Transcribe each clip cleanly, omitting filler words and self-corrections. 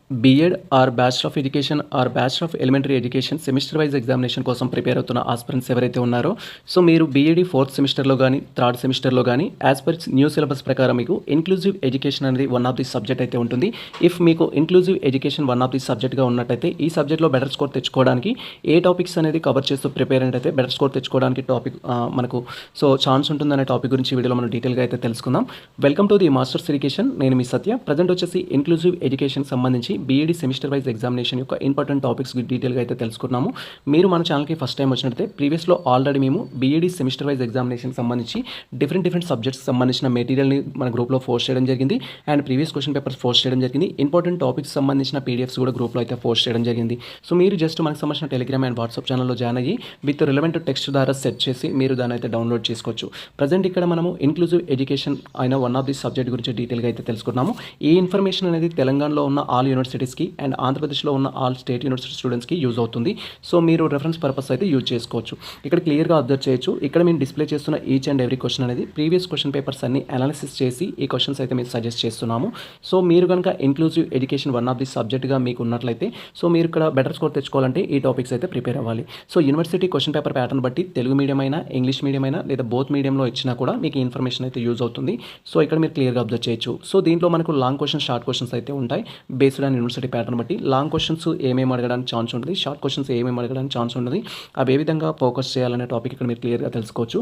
BEd or bachelor of education or bachelor of elementary education semester wise examination కోసం prepare అవుతున్న aspirants ఎవరైతే ఉన్నారో so మీరు B Ed fourth సెమిస్టర్లో కానీ థర్డ్ సెమిస్టర్లో కానీ యాజ్ పర్ న్యూ సిలబస్ ప్రకారం మీకు ఇంక్లూజివ్ ఎడ్యుకేషన్ అనేది వన్ ఆఫ్ ది సబ్జెక్ట్ అయితే ఉంటుంది. ఇఫ్ మీకు inclusive education one of the సబ్జెక్ట్గా ఉన్నట్టయితే ఈ సబ్జెక్ట్లో బెటర్ స్కోర్ తెచ్చుకోవడానికి ఏ టాపిక్స్ అనేది కవర్ చేస్తూ ప్రిపేర్ అయితే బెటర్ స్కోర్ తెచ్చుకోవడానికి టాపిక్ మనకు సో ఛాన్స్ ఉంటుందనే టాపిక్ గురించి వీడియోలో మనం డీటెయిల్గా అయితే తెలుసుకుందాం. Welcome to the Masters Education. నేను మీ సత్య. ప్రజెంట్ వచ్చేసి ఇంక్లూజివ్ ఎడ్యుకేషన్ సంబంధించి బీఈడీ సెమిస్టర్ వైజ్ ఎగ్జామినేషన్ యొక్క ఇంపార్టెంట్ టాపిక్స్ డీటెయిల్గా అయితే తెలుసుకున్నాము. మీరు మన ఛానల్కి ఫస్ట్ టైం వచ్చినట్లయితే ప్రీవియస్లో ఆల్రెడీ మేము బీఈడీ సెమిస్టర్ వైజ్ ఎగ్జామినేషన్ సంబంధించి డిఫరెంట్ సబ్జెక్ట్స్ సంబంధించిన మెటీరియల్ని మన గ్రూప్లో పోస్ట్ చేయడం జరిగింది and previous question papers post చేయడం జరిగింది. ఇంపార్టెంట్ టాపిక్స్ సంబంధించిన పీడిఎఫ్స్ కూడా గ్రూప్లో అయితే పోస్ట్ చేయడం జరిగింది. సో మీరు జస్ట్ మనకు సంబంధించిన టెలిగ్రామ్ అండ్ వాట్సాప్ ఛానల్లో జాయిన్ అయ్యి విత్ రిలవెంట్ టెక్స్ట్ ద్వారా సెట్ చేసి మీరు దాన్ని అయితే డౌన్లోడ్ చేసుకోవచ్చు. ప్రజెంట్ ఇక్కడ మనము ఇంక్లూజివ్ ఎడ్యుకేషన్ అయిన వన్ ఆఫ్ ది సబ్జెక్ట్ గురించి డీటెయిల్గా అయితే తెలుసుకున్నాము. ఈ ఇన్ఫర్మేషన్ అనేది తెలంగాణలో ఉన్న ఆల్ యూనివర్సిటీస్కి అండ్ ఆంధ్రప్రదేశ్లో ఉన్న ఆల్ స్టేట్ యూనివర్సిటీ స్టూడెంట్స్కి యూజ్ అవుతుంది. సో మీరు రెఫరెన్స్ పర్పస్ అయితే యూజ్ చేసుకోవచ్చు. ఇక్కడ క్లియర్గా అబ్జర్వ్ చేయొచ్చు. ఇక్కడ మేము డిస్ప్లే చేస్తున్న ఈచ్ అండ్ ఎవ్రీ క్వశ్చన్ అనేది ప్రీవియస్ క్వశ్చన్ పేపర్స్ అన్ని అనాలిసిస్ చేసి ఈ క్వశ్చన్స్ అయితే మేము సజెస్ట్ చేస్తున్నాము. సో మీరు కనుక inclusive education one of the సబ్జెక్ట్గా మీకు ఉన్నట్లయితే సో మీరు ఇక్కడ బెటర్ స్కోర్ తెచ్చుకోవాలంటే ఈ టాపిక్స్ అయితే ప్రిపేర్ అవ్వాలి. So university question paper pattern బట్టి తెలుగు మీడియం అయినా ఇంగ్లీష్ మీడియం అయినా లేదా బోత్ మీడియంలో ఇచ్చినా కూడా మీకు ఇన్ఫర్మేషన్ అయితే యూజ్ అవుతుంది. సో ఇక్కడ మీరు క్లియర్గా అబ్జర్వ్ చేయొచ్చు. సో దీంట్లో మనకు లాంగ్ క్వశ్చన్స్ షార్ట్ క్వశ్చన్స్ అయితే ఉంటాయి. బేస్డ్ ఆన్ యూనివర్సిటీ ప్యాటర్న్ బట్టి లాంగ్ క్వశ్చన్స్ ఏమేమి అడగడానికి ఛాన్స్ ఉంటుంది, షార్ట్ క్వశ్చన్స్ ఏమేమి అడగడానికి ఛాన్స్ ఉంటుంది, అవి ఏ విధంగా ఫోకస్ చేయాలనే టాపిక్ ఇక్కడ మీరు క్లియర్గా తెలుసుకోవచ్చు.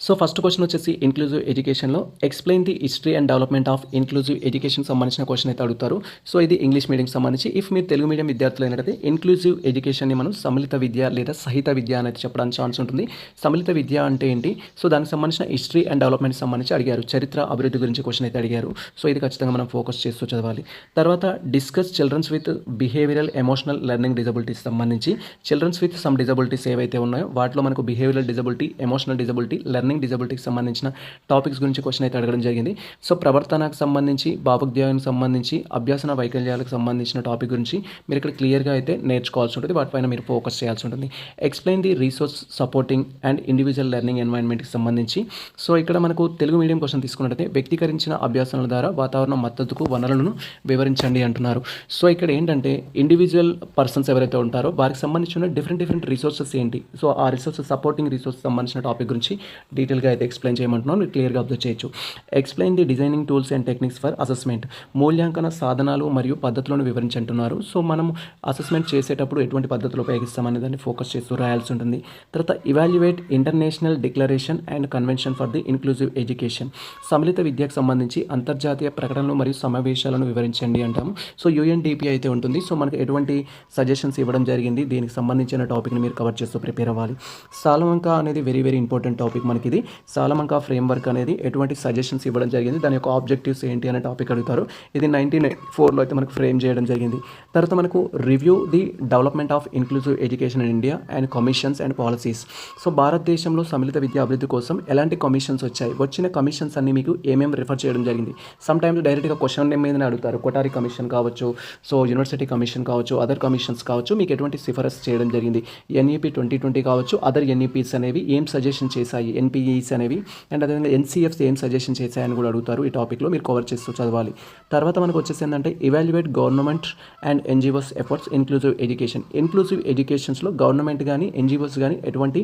సో ఫస్ట్ క్వశ్చన్ వచ్చేసి ఇంక్లూజివ్ ఎడ్యుకేషన్లో explain the history and development of inclusive education సంబంధించిన క్వశ్చన్ అయితే అడుగుతారు. సో ఇది ఇంగ్లీష్ మీడియంకి సంబంధించి. ఇఫ్ మీరు తెలుగు మీడియం విద్యార్థులు అయినట్లయితే ఇంక్లూజివ్ ఎడ్యుకేషన్ని మనం సమ్మిళిత విద్య లేదా సహిత విద్య అనేది చెప్పడానికి ఛాన్స్ ఉంటుంది. సమ్మిళిత విద్య అంటే ఏంటి, సో దానికి సంబంధించిన హిస్టరీ అండ్ డెవలప్మెంట్ సంబంధించి అడిగారు. చరిత్ర అభివృద్ధి గురించి క్వశ్చన్ అయితే అడిగారు. సో ఇది ఖచ్చితంగా మనం ఫోకస్ చేస్తూ చదవాలి. తర్వాత discuss childrens with behavioural emotional learning disabilities సంబంధించి చిల్డ్రన్స్ విత్ సమ్ డిజబిలిటీస్ ఏవైతే ఉన్నాయో వాటిలో మనకు behavioural disability, emotional disability, learning డిజబిలిటీకి సంబంధించిన టాపిక్స్ గురించి క్వశ్చన్ అయితే అడగడం జరిగింది. సో ప్రవర్తనకు సంబంధించి, భావోద్వేగానికి సంబంధించి, అభ్యాసన వైకల్యాలకు సంబంధించిన టాపిక్ గురించి మీరు ఇక్కడ క్లియర్గా అయితే నేర్చుకోవాల్సి ఉంటుంది. వాటిపైన మీరు ఫోకస్ చేయాల్సి ఉంటుంది. Explain the resource supporting and individual learning ఎన్వైరన్మెంట్కి సంబంధించి సో ఇక్కడ మనకు తెలుగు మీడియం క్వశ్చన్ తీసుకున్నట్టయితే వ్యక్తీకరించిన అభ్యాసనల ద్వారా వాతావరణ మద్దతుకు వనరులను వివరించండి అంటున్నారు. సో ఇక్కడ ఏంటంటే ఇండివిజువల్ పర్సన్స్ ఎవరైతే ఉంటారో వారికి సంబంధించిన డిఫరెంట్ రిసోర్సెస్ ఏంటి, సో ఆ రిసోర్సెస్ సపోర్టింగ్ రిసోర్స్ సంబంధించిన టాపిక్ గురించి డీటెయిల్గా అయితే ఎక్స్ప్లెయిన్ చేయమంటున్నాను. మీరు క్లియర్గా అబ్జర్వ్ చేయొచ్చు. Explain the designing tools and techniques for assessment, మూల్యాంకన సాధనాలు మరియు పద్ధతులను వివరించంటున్నారు. సో మనం అసెస్మెంట్ చేసేటప్పుడు ఎటువంటి పద్ధతులు ఉపయోగిస్తామనే దాన్ని ఫోకస్ చేస్తూ రాయాల్సి ఉంటుంది. తర్వాత evaluate international declaration and convention for the inclusive education, సమ్మిళిత విద్యకు సంబంధించి అంతర్జాతీయ ప్రకటనలు మరియు సమావేశాలను వివరించండి అంటాము. సో యుఎన్డిపి అయితే ఉంటుంది. సో మనకు ఎటువంటి సజెషన్స్ ఇవ్వడం జరిగింది, దీనికి సంబంధించిన టాపిక్ని మీరు కవర్ చేస్తూ ప్రిపేర్ అవ్వాలి. సాలమంకా అనేది వెరీ ఇంపార్టెంట్ టాపిక్ మనకి. ఇది సాలమంకా ఫ్రేమ్వర్క్ అనేది ఎటువంటి సజెషన్స్ ఇవ్వడం జరిగింది, దాని యొక్క ఆబ్జెక్టివ్స్ ఏంటి అనే టాపిక్ అడుగుతారు. ఇది 1994లో అయితే మనకు ఫ్రేమ్ చేయడం జరిగింది. తర్వాత మనకు review the development of inclusive education in India and commissions and policies. So భారతదేశంలో సమ్మిళిత విద్యా అభివృద్ధి కోసం ఎలాంటి కమిషన్స్ వచ్చాయి, వచ్చిన కమిషన్స్ అన్ని మీకు ఏమేమి రిఫర్ చేయడం జరిగింది. సమ్ టైమ్స్ డైరెక్ట్గా క్వశ్చన్ మీదనే అడుగుతారు. కొటారి కమిషన్ కావచ్చు, సో యూనివర్సిటీ కమిషన్ కావచ్చు, అదర్ కమిషన్స్ కావచ్చు, మీకు ఎటువంటి సిఫారసు చేయడం జరిగింది. ఎన్ఈపీ 2020 కావచ్చు, అదర్ ఎన్ఈపీస్ అనేవి ఏం సజెషన్ చేశాయి, ఎన్పిఈస్ అనేవి అండ్ అదేవిధంగా ఎన్సీఎఫ్స్ ఏం సజెషన్ చేశాయని కూడా అడుగుతారు. ఈ టాపిక్లో మీరు కవర్ చేస్తూ చదవాలి. తర్వాత మనకు వచ్చేసి ఏంటంటే evaluate government and NGOs efforts inclusive education. Inclusive ఎడ్యుకేషన్స్లో గవర్నమెంట్ కానీ ఎన్జిఓస్ కానీ ఎటువంటి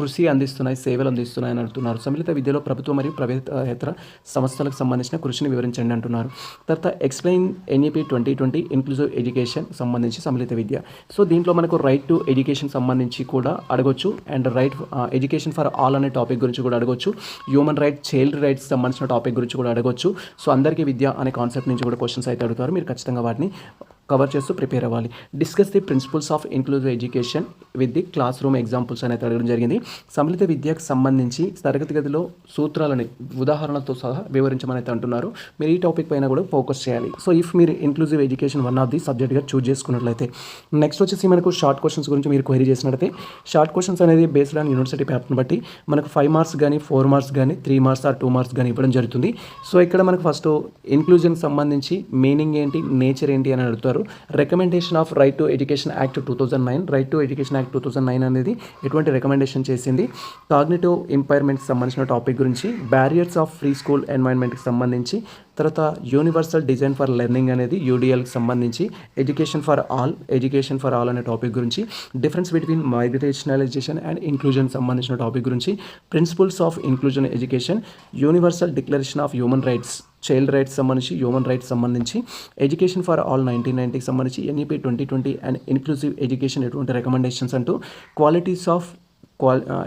కృషి అందిస్తున్నాయి, సేవలు అందిస్తున్నాయని అంటున్నారు. సమ్మిళిత విద్యలో ప్రభుత్వ మరియు ప్రైవేతర సంస్థలకు సంబంధించిన కృషిని వివరించండి అంటున్నారు. తర్వాత ఎక్స్ప్లెయిన్ ఎన్ఈపీ 2020 ఇంక్లూజివ్ ఎడ్యుకేషన్ సంబంధించి సమ్మిళిత విద్య. సో దీంట్లో మనకు రైట్ టు ఎడ్యుకేషన్ సంబంధించి కూడా అడగొచ్చు and right education for all అనే టాపిక్ గురించి కూడా అడగొచ్చు. హ్యూమన్ రైట్స్, చైల్డ్ రైట్స్ సంబంధించిన టాపిక్ గురించి కూడా అడగొచ్చు. సో అందరికీ విద్య అనే కాన్సెప్ట్ నుంచి కూడా క్వశ్చన్స్ అయితే అడుగుతారు. మీరు ఖచ్చితంగా వాటిని కవర్ చేస్తూ ప్రిపేర్ అవ్వాలి. Discuss the principles of inclusive education with the classroom examples అనేది అడగడం జరిగింది. సమ్మిళిత విద్యకు సంబంధించి తరగతి గదిలో సూత్రాలని ఉదాహరణలతో సహా వివరించమని అయితే అంటున్నారు. మీరు ఈ టాపిక్ పైన కూడా ఫోకస్ చేయాలి. సో ఇఫ్ మీరు inclusive education one of the సబ్జెక్ట్గా చూస్ చేసుకున్నట్లయితే నెక్స్ట్ వచ్చేసి మనకు షార్ట్ క్వశ్చన్స్ గురించి మీరు క్వరీ చేసినట్లయితే షార్ట్ క్వశ్చన్స్ అనేది బేస్డ్ ఆన్ యూనివర్సిటీ ప్యాటర్న్ బట్టి మనకు 5 మార్క్స్ కానీ 4 మార్క్స్ కానీ 3 మార్క్స్ ఆర్ 2 మార్క్స్ కానీ ఇవ్వడం జరుగుతుంది. సో ఇక్కడ మనకు ఫస్ట్ ఇంక్లూజన్ సంబంధించి మీనింగ్ ఏంటి, నేచర్ ఏంటి అని అడుగుతారు. అడుగుతారు. Recommendation of right to education act 2009. Right to education act 2009 అనేది ఎటువంటి రికమెండేషన్ చేసింది? కాగ్నిటివ్ ఇంపైర్మెంట్కి సంబంధించిన టాపిక్ గురించి, బ్యారియర్స్ ఆఫ్ ఫ్రీ స్కూల్ ఎన్వైర్న్మెంట్కి సంబంధించి, తర్వాత యూనివర్సల్ డిజైన్ ఫర్ లెర్నింగ్ అనేది యూడిఎల్కి సంబంధించి, ఎడ్యుకేషన్ ఫర్ ఆల్ అనే టాపిక్ గురించి, difference between marginalisation and inclusion సంబంధించిన టాపిక్ గురించి, principles of inclusion education, universal declaration of human rights, child rights సంబంధించి, హ్యూమన్ రైట్స్ సంబంధించి, ఎడ్యుకేషన్ ఫర్ ఆల్ 1990కి సంబంధించి, ఎన్ఈపీ 2020 అండ్ ఇన్క్లూజివ్ ఎడ్యుకేషన్ ఎటువంటి రికమెండేషన్స్ అంటూ, qualities of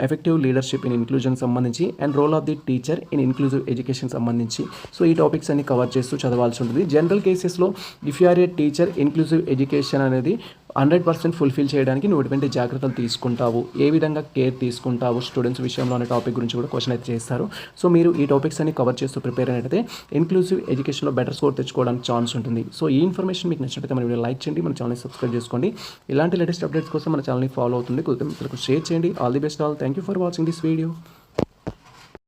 effective leadership in inclusion సంబంధించి, and role of the teacher in inclusive education సంబంధించి. So ఈ topics అన్ని కవర్ చేస్తూ చదవాల్సి ఉంటుంది. జనరల్ కేసెస్లో if you are a teacher, inclusive education అనేది 100% ఫుల్ఫిల్ చేయడానికి నువ్వు ఎటువంటి జాగ్రత్తలు తీసుకుంటావు, ఏ విధంగా కేర్ తీసుకుంటావు స్టూడెంట్స్ విషయంలో అనే టాపిక్ గురించి కూడా క్వశ్చన్ అయితే చేస్తారు. సో మీరు ఈ టాపిక్స్ అన్ని కవర్ చేస్తూ ప్రిపేర్ అయినట్టయితే ఇంక్లూజివ్ ఎడ్యుకేషన్లో బెటర్ స్కోర్ తెచ్చుకోవడానికి ఛాన్స్ ఉంటుంది. సో ఈ ఇన్ఫర్మేషన్ మీకు నచ్చినట్లయితే మన వీడియో లైక్ చేయండి, మన ఛానల్ని సబ్స్క్రైబ్ చేసుకోండి. ఇలాంటి లేటెస్ట్ అప్డేట్స్ కోసం మన ఛానల్ని ఫాలో అవుతుంది, కొద్దిగా షేర్ చేయండి. All the best all. Thank you for watching this video.